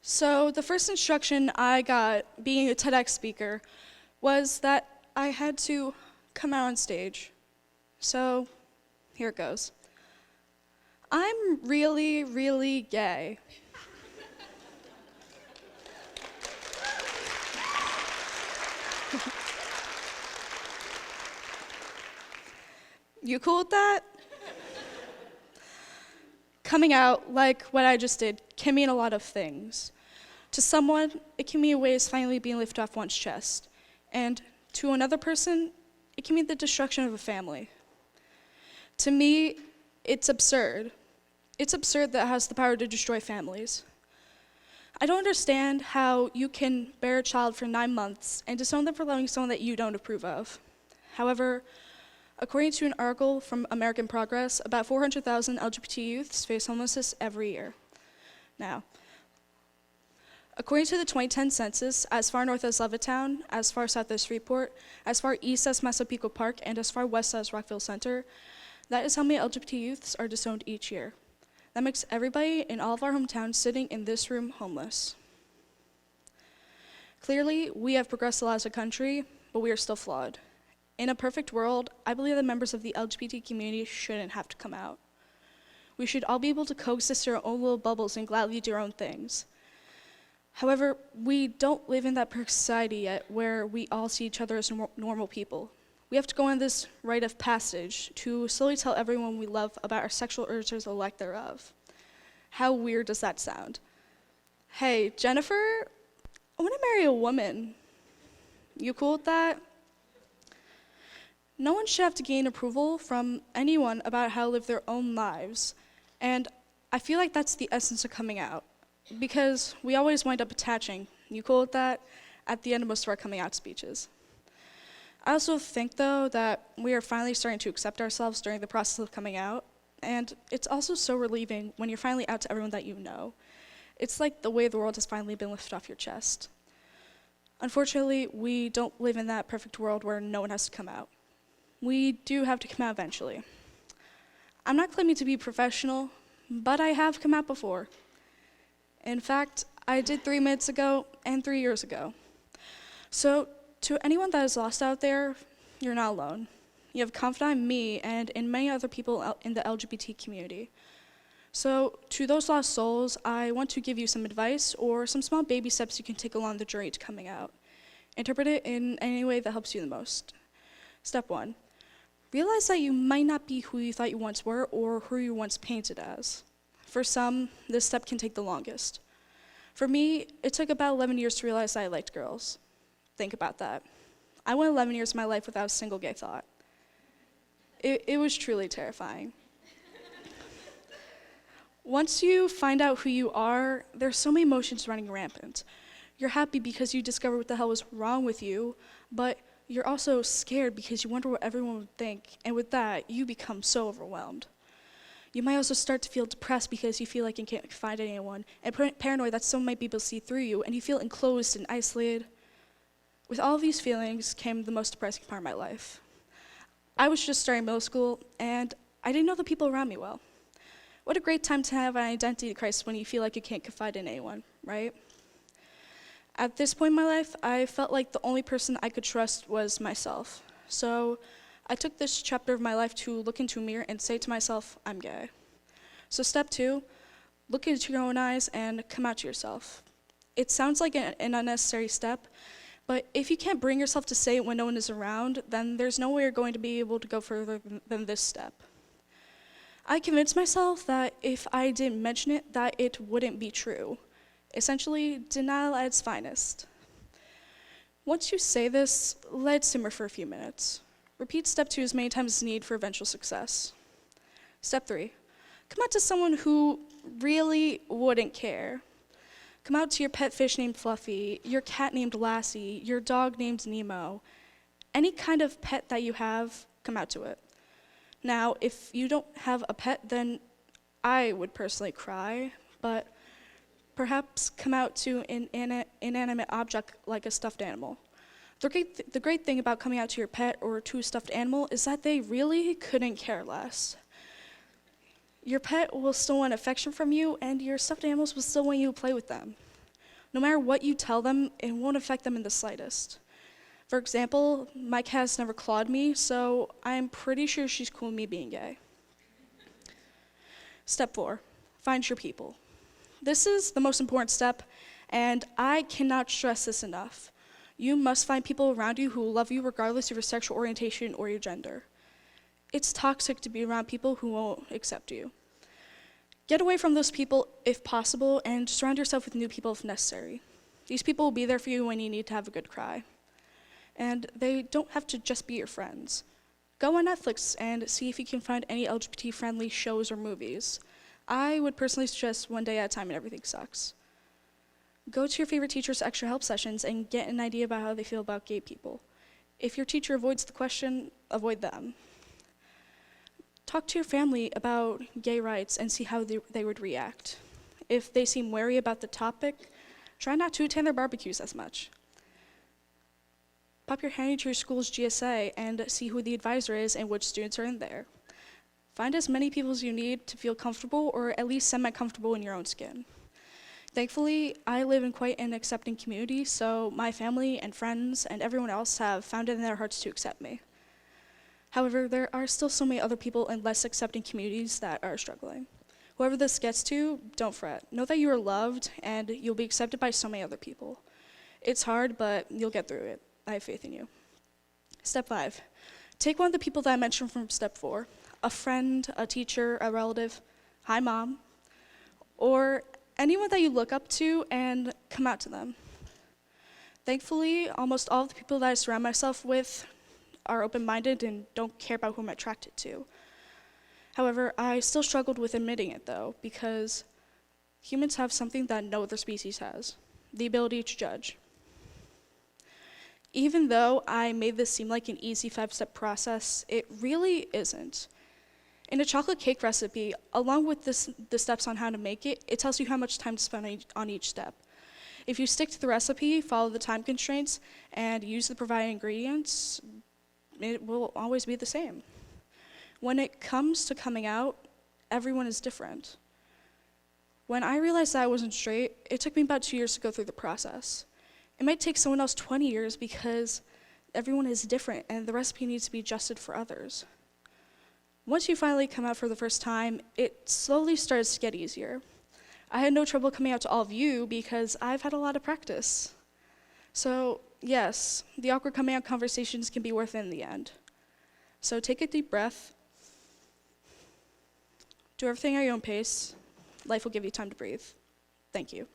So the first instruction I got being a TEDx speaker was that I had to come out on stage. So here it goes. I'm really, really gay. You cool with that? Coming out, like what I just did, can mean a lot of things. To someone, it can mean waves finally being lifted off one's chest. And to another person, it can mean the destruction of a family. To me, it's absurd. It's absurd that it has the power to destroy families. I don't understand how you can bear a child for 9 months and disown them for loving someone that you don't approve of. However, according to an article from American Progress, about 400,000 LGBT youths face homelessness every year. Now, according to the 2010 census, as far north as Levittown, as far south as Freeport, as far east as Massapequa Park, and as far west as Rockville Center, that is how many LGBT youths are disowned each year. That makes everybody in all of our hometowns sitting in this room homeless. Clearly, we have progressed a lot as a country, but we are still flawed. In a perfect world, I believe that members of the LGBT community shouldn't have to come out. We should all be able to coexist in our own little bubbles and gladly do our own things. However, we don't live in that perfect society yet where we all see each other as normal people. We have to go on this rite of passage to slowly tell everyone we love about our sexual urges or lack thereof. How weird does that sound? Hey, Jennifer, I want to marry a woman. You cool with that? No one should have to gain approval from anyone about how to live their own lives. And I feel like that's the essence of coming out. Because we always wind up attaching, you cool with that, at the end of most of our coming out speeches. I also think, though, that we are finally starting to accept ourselves during the process of coming out, and it's also so relieving when you're finally out to everyone that you know. It's like the weight of the world has finally been lifted off your chest. Unfortunately, we don't live in that perfect world where no one has to come out. We do have to come out eventually. I'm not claiming to be professional, but I have come out before. In fact, I did 3 minutes ago and 3 years ago. So, to anyone that is lost out there, you're not alone. You have confidence in me and in many other people in the LGBT community. So, to those lost souls, I want to give you some advice or some small baby steps you can take along the journey to coming out. Interpret it in any way that helps you the most. Step 1. Realize that you might not be who you thought you once were or who you once painted as. For some, this step can take the longest. For me, it took about 11 years to realize that I liked girls. Think about that. I went 11 years of my life without a single gay thought. It was truly terrifying. Once you find out who you are, there's so many emotions running rampant. You're happy because you discovered what the hell was wrong with you, but you're also scared because you wonder what everyone would think, and with that, you become so overwhelmed. You might also start to feel depressed because you feel like you can't find anyone, and paranoid that someone might be able to see through you, and you feel enclosed and isolated. With all of these feelings came the most depressing part of my life. I was just starting middle school, and I didn't know the people around me well. What a great time to have an identity crisis when you feel like you can't confide in anyone, right? At this point in my life, I felt like the only person I could trust was myself. So I took this chapter of my life to look into a mirror and say to myself, I'm gay. So step 2, look into your own eyes and come out to yourself. It sounds like an unnecessary step, but if you can't bring yourself to say it when no one is around, then there's no way you're going to be able to go further than this step. I convinced myself that if I didn't mention it, that it wouldn't be true. Essentially, denial at its finest. Once you say this, let it simmer for a few minutes. Repeat step 2 as many times as needed for eventual success. Step 3, come out to someone who really wouldn't care. Come out to your pet fish named Fluffy, your cat named Lassie, your dog named Nemo. Any kind of pet that you have, come out to it. Now, if you don't have a pet, then I would personally cry, but perhaps come out to an inanimate object like a stuffed animal. The great thing about coming out to your pet or to a stuffed animal is that they really couldn't care less. Your pet will still want affection from you, and your stuffed animals will still want you to play with them. No matter what you tell them, it won't affect them in the slightest. For example, my cat's never clawed me, so I'm pretty sure she's cool with me being gay. Step 4, find your people. This is the most important step, and I cannot stress this enough. You must find people around you who will love you regardless of your sexual orientation or your gender. It's toxic to be around people who won't accept you. Get away from those people if possible, and surround yourself with new people if necessary. These people will be there for you when you need to have a good cry. And they don't have to just be your friends. Go on Netflix and see if you can find any LGBT-friendly shows or movies. I would personally suggest One Day at a Time and Everything Sucks. Go to your favorite teacher's extra help sessions and get an idea about how they feel about gay people. If your teacher avoids the question, avoid them. Talk to your family about gay rights and see how they would react. If they seem wary about the topic, try not to attend their barbecues as much. Pop your hand into your school's GSA and see who the advisor is and which students are in there. Find as many people as you need to feel comfortable, or at least semi-comfortable in your own skin. Thankfully, I live in quite an accepting community, so my family and friends and everyone else have found it in their hearts to accept me. However, there are still so many other people in less accepting communities that are struggling. Whoever this gets to, don't fret. Know that you are loved and you'll be accepted by so many other people. It's hard, but you'll get through it. I have faith in you. Step 5, take one of the people that I mentioned from step 4, a friend, a teacher, a relative, hi mom, or anyone that you look up to, and come out to them. Thankfully, almost all of the people that I surround myself with are open-minded and don't care about who I'm attracted to. However, I still struggled with admitting it though, because humans have something that no other species has, the ability to judge. Even though I made this seem like an easy 5-step process, it really isn't. In a chocolate cake recipe, along with the steps on how to make it, it tells you how much time to spend on each step. If you stick to the recipe, follow the time constraints, and use the provided ingredients, it will always be the same. When it comes to coming out, everyone is different. When I realized that I wasn't straight, it took me about 2 years to go through the process. It might take someone else 20 years because everyone is different and the recipe needs to be adjusted for others. Once you finally come out for the first time, it slowly starts to get easier. I had no trouble coming out to all of you because I've had a lot of practice. So yes, the awkward coming out conversations can be worth it in the end. So take a deep breath, do everything at your own pace. Life will give you time to breathe. Thank you.